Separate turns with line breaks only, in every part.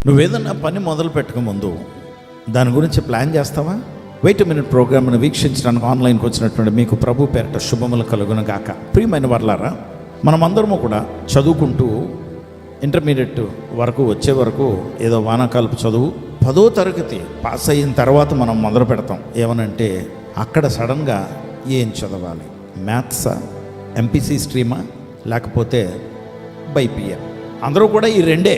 నువ్వేదన్నా పని మొదలు పెట్టక ముందు దాని గురించి ప్లాన్ చేస్తావా? వెయిట్ మినిట్ ప్రోగ్రామ్ను వీక్షించడానికి ఆన్లైన్కి వచ్చినటువంటి మీకు ప్రభు పేరిట శుభములు కలుగును గాక. ప్రియమైన వర్లారా, మనమందరము కూడా చదువుకుంటూ ఇంటర్మీడియట్ వరకు వచ్చే వరకు ఏదో వానాకాలపు చదువు 10వ తరగతి పాస్ అయిన తర్వాత మనం మొదలు పెడతాం. ఏమనంటే అక్కడ సడన్గా ఏం చదవాలి, మ్యాథ్సా, ఎంపీసీ స్ట్రీమా, లేకపోతే బైపీఏ. అందరూ కూడా ఈ రెండే,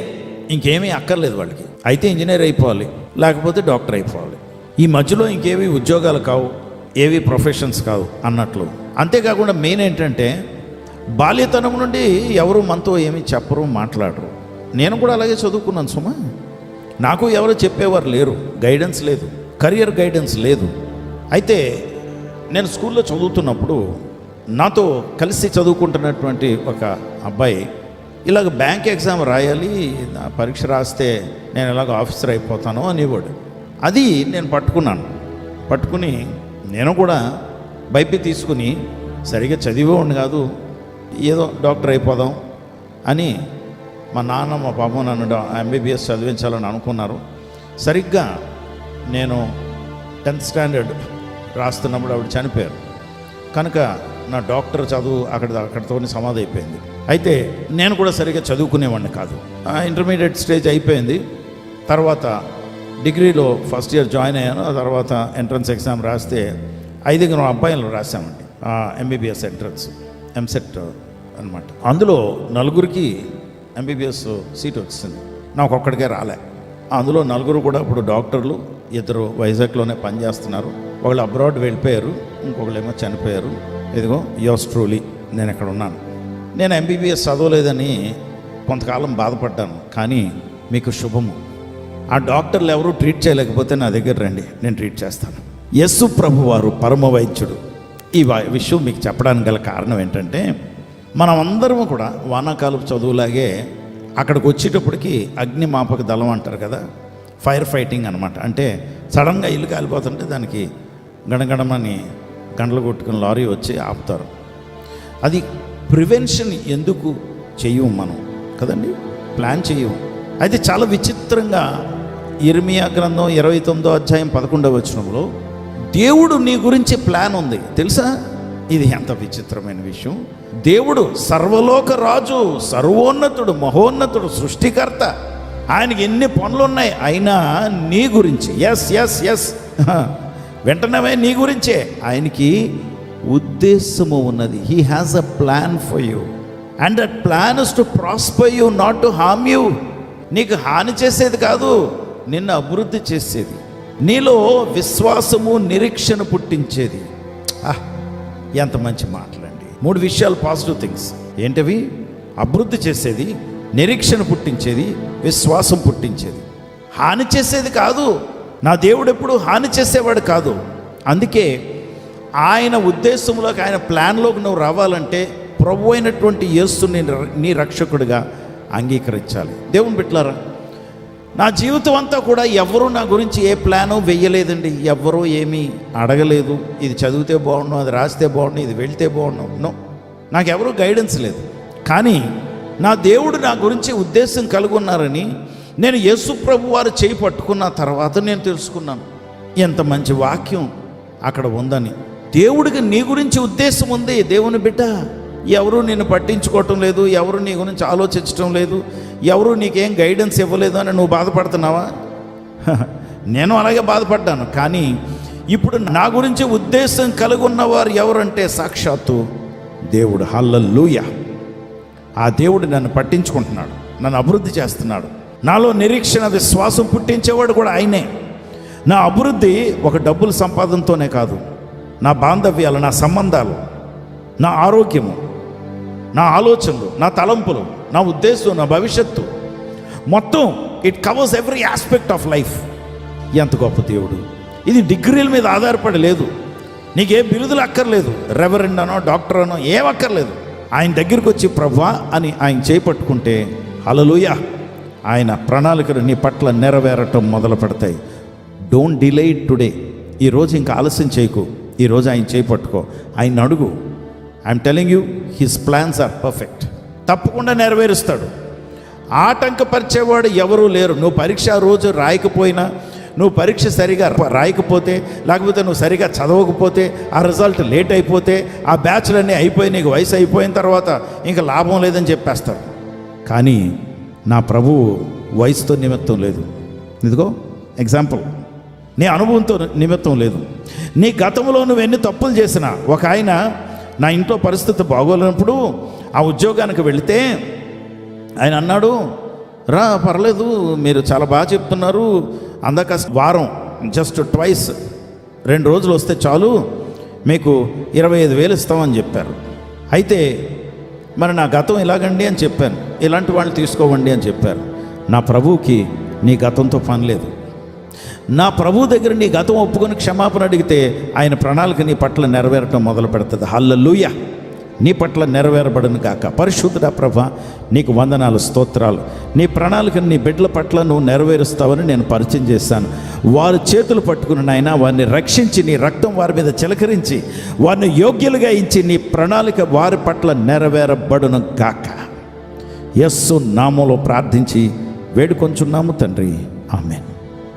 ఇంకేమీ అక్కర్లేదు వాళ్ళకి. అయితే ఇంజనీర్ అయిపోవాలి, లేకపోతే డాక్టర్ అయిపోవాలి. ఈ మధ్యలో ఇంకేవి ఉద్యోగాలు కావు, ఏవి ప్రొఫెషన్స్ కావు అన్నట్లు. అంతేకాకుండా మెయిన్ ఏంటంటే బాల్యతనం నుండి ఎవరు మనతో ఏమీ చెప్పరు, మాట్లాడరు. నేను కూడా అలాగే చదువుకున్నాను సుమా. నాకు ఎవరు చెప్పేవారు లేరు, గైడెన్స్ లేదు, కెరియర్ గైడెన్స్ లేదు. అయితే నేను స్కూల్లో చదువుతున్నప్పుడు నాతో కలిసి చదువుకుంటున్నటువంటి ఒక అబ్బాయి ఇలాగ బ్యాంక్ ఎగ్జామ్ రాయాలి, పరీక్ష రాస్తే నేను ఇలాగ ఆఫీసర్ అయిపోతాను అనేవాడు. అది నేను పట్టుకుని నేను కూడా బైపీ తీసుకుని సరిగ్గా చదివేవాడిని కాదు, ఏదో డాక్టర్ అయిపోదాం అని మా నాన్న మా పాప నన్ను ఎంబీబీఎస్ చదివించాలని అనుకున్నారు. సరిగ్గా నేను 10th స్టాండర్డ్ రాస్తున్నప్పుడు ఆవిడ చనిపోయారు కనుక నా డాక్టర్ చదువు అక్కడితో సమాధి అయిపోయింది. అయితే నేను కూడా సరిగ్గా చదువుకునేవాడిని కాదు. ఇంటర్మీడియట్ స్టేజ్ అయిపోయింది. తర్వాత డిగ్రీలో ఫస్ట్ ఇయర్ జాయిన్ అయ్యాను. ఆ తర్వాత ఎంట్రన్స్ ఎగ్జామ్ రాస్తే 5 అబ్బాయిలు రాసామండి ఎంబీబీఎస్ ఎంట్రన్స్, ఎంసెట్ అనమాట. అందులో 4 ఎంబీబీఎస్ సీట్ వచ్చింది, నాకు ఒక్కడికే రాలే. అందులో 4 కూడా ఇప్పుడు డాక్టర్లు, 2 వైజాగ్లోనే పనిచేస్తున్నారు. ఒకళ్ళు అబ్రాడ్ వెళ్ళిపోయారు, ఇంకొకళ్ళు ఏమో చనిపోయారు. ఇదిగో యోస్ ట్రూలీ నేను ఇక్కడ ఉన్నాను. నేను ఎంబీబీఎస్ చదవలేదని కొంతకాలం బాధపడ్డాను. కానీ మీకు శుభము, ఆ డాక్టర్లు ఎవరు ట్రీట్ చేయలేకపోతే నా దగ్గర రండి, నేను ట్రీట్ చేస్తాను. యేసు ప్రభు వారు పరమ వైద్యుడు. ఈ విషయం మీకు చెప్పడానికి గల కారణం ఏంటంటే మనం అందరము కూడా వానాకాలపు చదువులాగే అక్కడికి వచ్చేటప్పటికి అగ్నిమాపక దళం అంటారు కదా, ఫైర్ ఫైటింగ్ అనమాట. అంటే సడన్గా ఇల్లు కాలిపోతుంటే దానికి గణగణమని గంటలు కొట్టుకుని లారీ వచ్చి ఆపుతారు. అది ప్రివెన్షన్ ఎందుకు చెయ్యం మనం కదండి, ప్లాన్ చెయ్యం. అయితే చాలా విచిత్రంగా ఇర్మియా గ్రంథం 29వ అధ్యాయం 11వ వచనంలో దేవుడు నీ గురించి ప్లాన్ ఉంది తెలుసా. ఇది ఎంత విచిత్రమైన విషయం. దేవుడు సర్వలోక రాజు, సర్వోన్నతుడు, మహోన్నతుడు, సృష్టికర్త, ఆయనకి ఎన్ని పనులు ఉన్నాయి, అయినా నీ గురించి ఎస్ వెంటనే నీ గురించే ఆయనకి ఉద్దేశము ఉన్నది. He has a plan for you and that plan is to prosper you, not to harm you. నీకు హాని చేసేది కాదు, నిన్ను అభివృద్ధి చేసేది, నీలో విశ్వాసము నిరీక్షణ పుట్టించేది. ఎంత మంచి మాటలండి. 3 విషయాలు, పాజిటివ్ థింగ్స్. ఏంటవి? అభివృద్ధి చేసేది, నిరీక్షణ పుట్టించేది, విశ్వాసం పుట్టించేది. హాని చేసేది కాదు. నా దేవుడు ఎప్పుడు హాని చేసేవాడు కాదు. అందుకే ఆయన ఉద్దేశంలోకి, ఆయన ప్లాన్లోకి నువ్వు రావాలంటే ప్రభు అయినటువంటి యేసుని నీ రక్షకుడిగా అంగీకరించాలి. దేవుని బిడ్డలారా, నా జీవితం అంతా కూడా ఎవరు నా గురించి ఏ ప్లాను వెయ్యలేదండి. ఎవరూ ఏమీ అడగలేదు, ఇది చదివితే బాగుండు, అది రాస్తే బాగుండు, ఇది వెళ్తే బాగుండు. నో, నాకెవరూ గైడెన్స్ లేదు. కానీ నా దేవుడు నా గురించి ఉద్దేశం కలిగి ఉన్నారని నేను యేసు ప్రభు వారు చేయి పట్టుకున్న తర్వాత నేను తెలుసుకున్నాను. ఎంత మంచి వాక్యం అక్కడ ఉందని. దేవుడికి నీ గురించి ఉద్దేశం ఉంది. దేవుని బిడ్డ, ఎవరు నిన్ను పట్టించుకోవటం లేదు, ఎవరు నీ గురించి ఆలోచించటం లేదు, ఎవరు నీకేం గైడెన్స్ ఇవ్వలేదు అని నువ్వు బాధపడుతున్నావా? నేను అలాగే బాధపడ్డాను. కానీ ఇప్పుడు నా గురించి ఉద్దేశం కలిగి ఉన్నవారు ఎవరంటే సాక్షాత్తు దేవుడు. హల్లెలూయా. ఆ దేవుడు నన్ను పట్టించుకుంటున్నాడు, నన్ను అభివృద్ధి చేస్తున్నాడు. నాలో నిరీక్షణ, విశ్వాసం పుట్టించేవాడు కూడా ఆయనే. నా అభివృద్ధి ఒక డబ్బుల సంపాదనతోనే కాదు, నా బాంధవ్యాలు, నా సంబంధాలు, నా ఆరోగ్యము, నా ఆలోచనలు, నా తలంపులు, నా ఉద్దేశం, నా భవిష్యత్తు, మొత్తం it covers every aspect of life. ఎంత గొప్ప దేవుడు. ఇది డిగ్రీల మీద ఆధారపడి లేదు, నీకే బిరుదులు అక్కర్లేదు, రెవరెండ్ అనో డాక్టర్ అనో ఏం అక్కర్లేదు. ఆయన దగ్గరికి వచ్చి ప్రభువా అని ఆయన చేపట్టుకుంటే హల్లెలూయా, ఆయన ప్రణాళికలు నీ పట్ల నెరవేరటం మొదలు పెడతాయి. Don't delay it today. ఈరోజు ఇంకా ఆలస్యం చేయకు, ఈరోజు ఆయన చేపట్టుకో, ఆయన అడుగు. I'm telling you, his plans are perfect. తప్పకుండా నెరవేరుస్తాడు. ఆటంకపరిచేవాడు ఎవరూ లేరు. నువ్వు పరీక్ష రోజు రాయకపోయినా, నువ్వు పరీక్ష సరిగా రాయకపోతే, లేకపోతే నువ్వు సరిగా చదవకపోతే, ఆ రిజల్ట్ లేట్ అయిపోతే, ఆ బ్యాచ్లన్నీ అయిపోయి నీకు వయసు అయిపోయిన తర్వాత ఇంకా లాభం లేదని చెప్పేస్తారు. కానీ నా ప్రభువు వయసుతో నిమిత్తం లేదు. ఇదిగో ఎగ్జాంపుల్, నీ అనుభవంతో నిమిత్తం లేదు. నీ గతంలో నువ్వు ఎన్ని తప్పులు చేసినా, ఒక ఆయన నా ఇంట్లో పరిస్థితి బాగోలేనప్పుడు ఆ ఉద్యోగానికి వెళితే ఆయన అన్నాడు, రా పర్లేదు, మీరు చాలా బాగా చెప్తున్నారు, అందాక వారం జస్ట్ ట్వైస్ 2 రోజులు వస్తే చాలు, మీకు 25,000 ఇస్తామని చెప్పారు. అయితే మరి నా గతం ఇలాగండి అని చెప్పాను, ఇలాంటి వాళ్ళు తీసుకోవండి అని చెప్పారు. నా ప్రభువుకి నీ గతంతో పని లేదు. నా ప్రభు దగ్గర నీ గతం ఒప్పుకొని క్షమాపణ అడిగితే ఆయన ప్రణాళిక నీ పట్ల నెరవేరటం మొదలు పెడుతుంది. హల్లెలూయా, నీ పట్ల నెరవేరబడను కాక. పరిశుద్ధుడా ప్రభా, నీకు వందనాలు, స్తోత్రాలు. నీ ప్రణాళికను నీ బిడ్డల పట్ల నువ్వు నెరవేరుస్తావని నేను పరిచయం చేశాను. వారి చేతులు పట్టుకుని నాయన వారిని రక్షించి, నీ రక్తం వారి మీద చిలకరించి, వారిని యోగ్యులుగా ఇచ్చి, నీ ప్రణాళిక వారి పట్ల నెరవేరబడును గాక. యేసు నామములో ప్రార్థించి వేడుకొంచున్నాము తండ్రి, ఆమేన్.